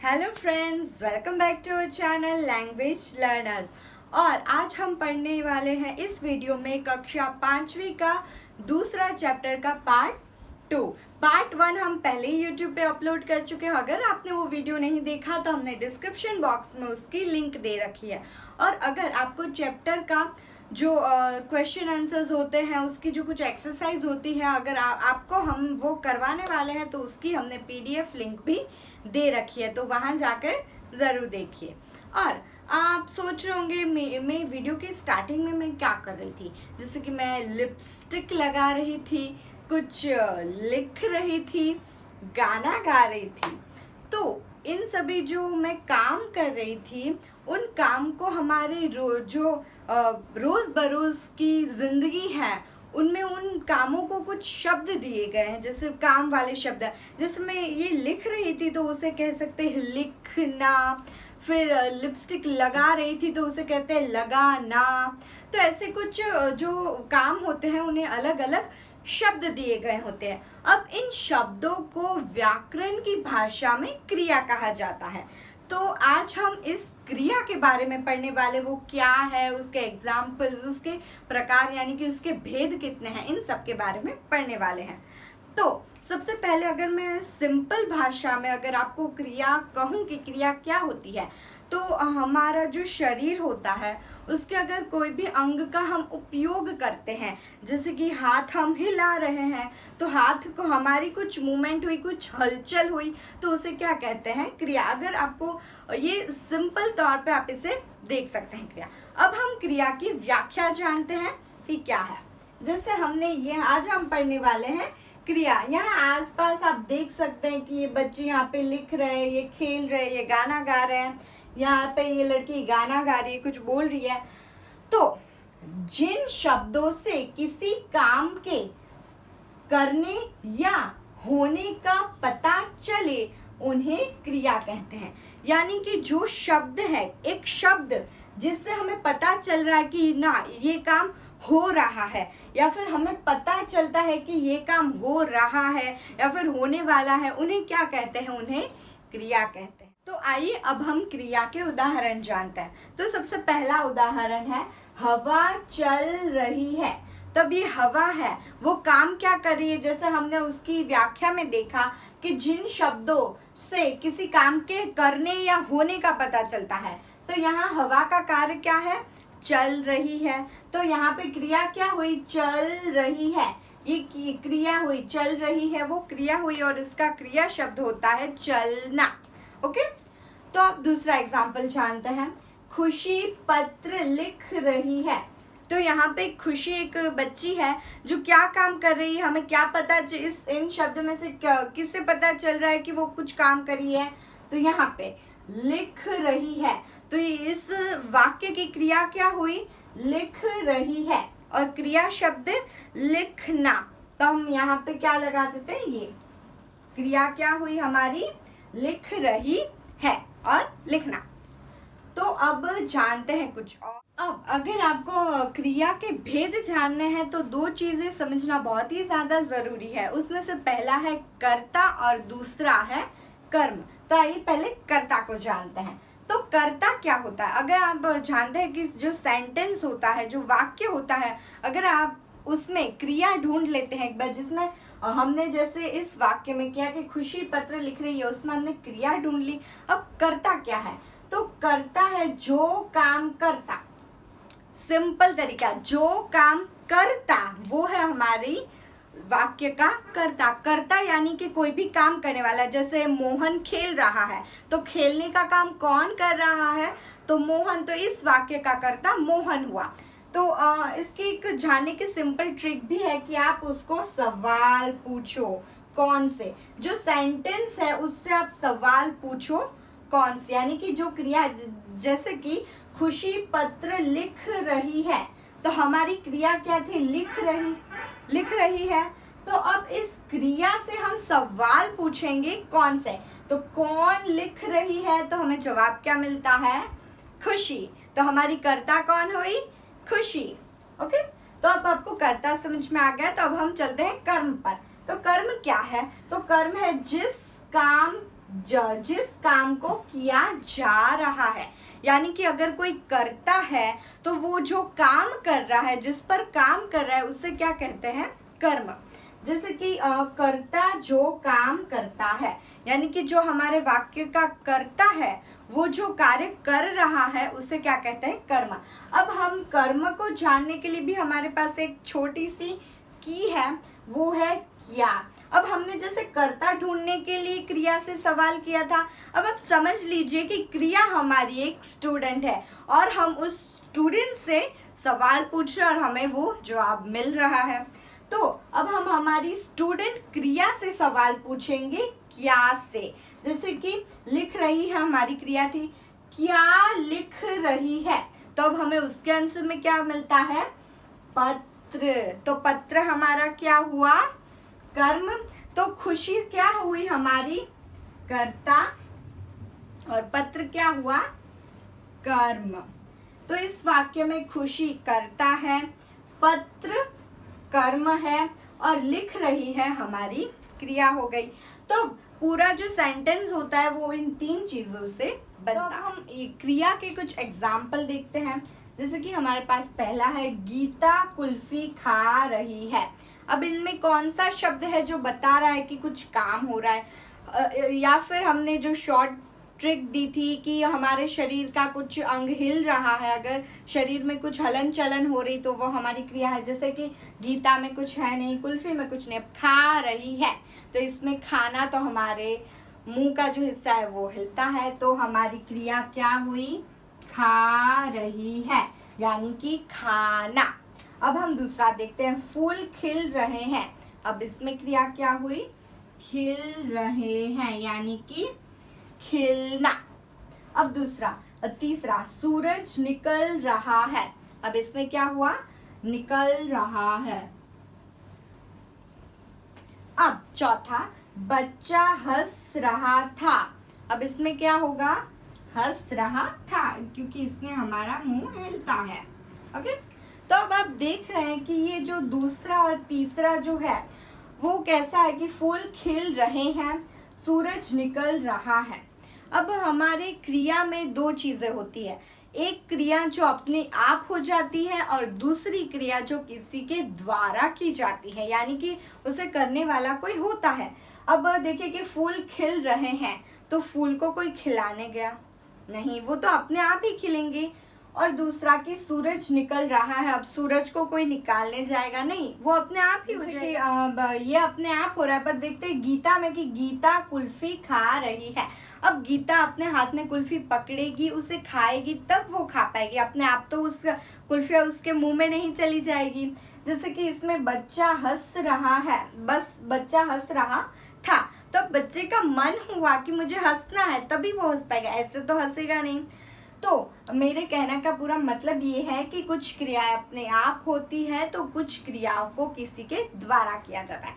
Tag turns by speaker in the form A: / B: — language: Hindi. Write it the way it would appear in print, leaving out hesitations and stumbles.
A: Hello friends, welcome back to our channel language learners. और आज हम पढ़ने वाले हैं इस वीडियो में कक्षा 5वीं का दूसरा चैप्टर का पार्ट 2। पार्ट 1 हम पहले ही यूट्यूब पे अपलोड कर चुके हैं। अगर आपने वो वीडियो नहीं देखा तो हमने डिस्क्रिप्शन बॉक्स में उसकी लिंक दे रखी है। और अगर आपको चैप्टर का जो क्वेश्चन आंसर्स होते हैं, उसकी जो कुछ एक्सरसाइज होती है, अगर आपको हम वो करवाने वाले हैं तो उसकी हमने PDF लिंक भी दे रखी है, तो वहाँ जाकर ज़रूर देखिए। और आप सोच रहे होंगे मैं वीडियो की स्टार्टिंग में मैं क्या कर रही थी, जैसे कि मैं लिपस्टिक लगा रही थी, कुछ लिख रही थी, गाना गा रही थी। तो इन सभी जो मैं काम कर रही थी, उन काम को हमारे रोज़ बरोज़ की ज़िंदगी है उनमें उन कामों को कुछ शब्द दिए गए हैं, जैसे काम वाले शब्द। जैसे मैं ये लिख रही थी तो उसे कह सकते हैं लिखना, फिर लिपस्टिक लगा रही थी तो उसे कहते हैं लगाना। तो ऐसे कुछ जो काम होते हैं उन्हें अलग अलग शब्द दिए गए होते हैं। अब इन शब्दों को व्याकरण की भाषा में क्रिया कहा जाता है। तो आज हम इस क्रिया के बारे में पढ़ने वाले, वो क्या है, उसके एग्जाम्पल्स, उसके प्रकार यानी कि उसके भेद कितने हैं, इन सब के बारे में पढ़ने वाले हैं। तो सबसे पहले अगर मैं सिंपल भाषा में अगर आपको क्रिया कहूँ कि क्रिया क्या होती है, तो हमारा जो शरीर होता है उसके अगर कोई भी अंग का हम उपयोग करते हैं, जैसे कि हाथ हम हिला रहे हैं तो हाथ को हमारी कुछ मूवमेंट हुई, कुछ हलचल हुई, तो उसे क्या कहते हैं, क्रिया। अगर आपको ये सिंपल तौर पे आप इसे देख सकते हैं, क्रिया। अब हम क्रिया की व्याख्या जानते हैं कि क्या है। जैसे हमने ये आज हम पढ़ने वाले हैं क्रिया। यहाँ आसपास आप देख सकते हैं कि ये बच्चे यहाँ पे लिख रहे हैं, ये खेल रहे हैं, ये गाना गा रहे हैं, यहाँ पे ये लड़की गाना गा रही है, कुछ बोल रही है। तो जिन शब्दों से किसी काम के करने या होने का पता चले उन्हें क्रिया कहते हैं। यानी कि जो शब्द है, एक शब्द जिससे हमें पता चल रहा है कि ना ये काम हो रहा है, या फिर हमें पता चलता है कि ये काम हो रहा है या फिर होने वाला है, उन्हें क्या कहते हैं, उन्हें क्रिया कहते हैं। तो आइए अब हम क्रिया के उदाहरण जानते हैं। तो सबसे पहला उदाहरण है हवा चल रही है। तब ये हवा है, वो काम क्या कर रही है, जैसे हमने उसकी व्याख्या में देखा कि जिन शब्दों से किसी काम के करने या होने का पता चलता है। तो यहाँ हवा का कार्य क्या है, चल रही है। तो यहाँ पे क्रिया क्या हुई, चल रही है। ये क्रिया हुई, चल रही है वो क्रिया हुई, और इसका क्रिया शब्द होता है चलना। ओके, तो अब दूसरा एग्जाम्पल जानते हैं। खुशी पत्र लिख रही है। तो यहाँ पे खुशी एक बच्ची है जो क्या काम कर रही है, हमें क्या पता, इन शब्द में से किससे पता चल रहा है कि वो कुछ काम कर रही है, तो यहाँ पे लिख रही है। तो इस वाक्य की क्रिया क्या हुई, लिख रही है, और क्रिया शब्द लिखना। तो हम यहाँ पे क्या लगा देते हैं, ये क्रिया क्या हुई हमारी, लिख रही है और लिखना। तो अब जानते हैं कुछ और। अब अगर आपको क्रिया के भेद जानने हैं तो दो चीजें समझना बहुत ही ज्यादा जरूरी है। उसमें से पहला है कर्ता और दूसरा है कर्म। तो आइए पहले कर्ता को जानते हैं। तो कर्ता क्या होता है, अगर आप जानते हैं कि जो सेंटेंस होता है, जो वाक्य होता है, अगर आप उसमें क्रिया ढूंढ लेते हैं एक बार, जिसमें हमने जैसे इस वाक्य में किया कि खुशी पत्र लिख रही है, उसमें हमने क्रिया ढूंढ ली। अब कर्ता क्या है, तो कर्ता है जो काम करता। सिंपल तरीका, जो काम करता वो है हमारी वाक्य का कर्ता। कर्ता यानी कि कोई भी काम करने वाला। जैसे मोहन खेल रहा है, तो खेलने का काम कौन कर रहा है, तो मोहन। तो इस वाक्य का कर्ता मोहन हुआ। तो इसकी एक जानने की सिंपल ट्रिक भी है कि आप उसको सवाल पूछो, कौन से, जो सेंटेंस है उससे आप सवाल पूछो कौन से, यानी कि जो क्रिया, जैसे कि खुशी पत्र लिख रही है, तो हमारी क्रिया क्या थी, लिख रही है। तो अब इस क्रिया से हम सवाल पूछेंगे कौन से, तो कौन लिख रही है, तो हमें जवाब क्या मिलता है, खुशी। तो हमारी कर्ता कौन हुई, खुशी। ओके, तो अब आपको कर्ता समझ में आ गया। तो अब हम चलते हैं कर्म पर। तो कर्म क्या है, तो कर्म है जिस काम जिस काम को किया जा रहा है, यानी कि अगर कोई करता है तो वो जो काम कर रहा है, जिस पर काम कर रहा है, उसे क्या कहते हैं? कर्म। जैसे कि कर्ता जो काम करता है, यानी कि जो हमारे वाक्य का कर्ता है वो जो कार्य कर रहा है उसे क्या कहते हैं? कर्म। अब हम कर्म को जानने के लिए भी हमारे पास एक छोटी सी की है, वो है क्या। अब हमने जैसे कर्ता ढूंढने के लिए क्रिया से सवाल किया था, अब आप समझ लीजिए कि क्रिया हमारी एक स्टूडेंट है और हम उस स्टूडेंट से सवाल पूछ रहे और हमें वो जवाब मिल रहा है। तो अब हम हमारी स्टूडेंट क्रिया से सवाल पूछेंगे क्या से। जैसे कि लिख रही है, हमारी क्रिया थी क्या लिख रही है, तो अब हमें उसके आंसर में क्या मिलता है? पत्र। तो पत्र हमारा क्या हुआ? कर्म। तो खुशी क्या हुई हमारी? कर्ता। और पत्र क्या हुआ? कर्म। तो इस वाक्य में खुशी कर्ता है, पत्र कर्म है और लिख रही है हमारी क्रिया हो गई। तो पूरा जो सेंटेंस होता है वो इन तीन चीजों से बनता है। तो अब हम क्रिया के कुछ एग्जाम्पल देखते हैं। जैसे कि हमारे पास पहला है गीता कुल्फी खा रही है। अब इनमें कौन सा शब्द है जो बता रहा है कि कुछ काम हो रहा है, या फिर हमने जो शॉर्ट ट्रिक दी थी कि हमारे शरीर का कुछ अंग हिल रहा है, अगर शरीर में कुछ हलन चलन हो रही तो वो हमारी क्रिया है। जैसे कि गीता में कुछ है नहीं, कुल्फी में कुछ नहीं, अब खा रही है, तो इसमें खाना तो हमारे मुंह का जो हिस्सा है वो हिलता है, तो हमारी क्रिया क्या हुई? खा रही है, यानी कि खाना। अब हम दूसरा देखते हैं, फूल खिल रहे हैं। अब इसमें क्रिया क्या हुई? खिल रहे हैं, यानी कि खिलना। अब तीसरा सूरज निकल रहा है। अब इसमें क्या हुआ? निकल रहा है। अब चौथा बच्चा हंस रहा था। अब इसमें क्या होगा? हंस रहा था, क्योंकि इसमें हमारा मुंह हिलता है। ओके, तो अब आप देख रहे हैं कि ये जो दूसरा और तीसरा जो है वो कैसा है कि फूल खिल रहे हैं, सूरज निकल रहा है। अब हमारे क्रिया में दो चीजें होती है, एक क्रिया जो अपने आप हो जाती है और दूसरी क्रिया जो किसी के द्वारा की जाती है, यानी कि उसे करने वाला कोई होता है। अब देखिए कि फूल खिल रहे हैं, तो फूल को कोई खिलाने गया नहीं, वो तो अपने आप ही खिलेंगे। और दूसरा कि सूरज निकल रहा है, अब सूरज को कोई निकालने जाएगा नहीं, वो अपने आप ही हो जाएगा। ये अपने आप हो रहा है। पर देखते हैं गीता में कि गीता कुल्फी खा रही है। अब गीता अपने हाथ में कुल्फी पकड़ेगी, उसे खाएगी, तब वो खा पाएगी, अपने आप तो उस कुल्फी उसके मुंह में नहीं चली जाएगी। जैसे कि इसमें बच्चा हंस रहा है, बस बच्चा हंस रहा था, तो बच्चे का मन हुआ कि मुझे हंसना है, तभी वो हंस पाएगा, ऐसे तो हंसेगा नहीं। तो मेरे कहने का पूरा मतलब ये है कि कुछ क्रियाएं अपने आप होती है, तो कुछ क्रियाओं को किसी के द्वारा किया जाता है।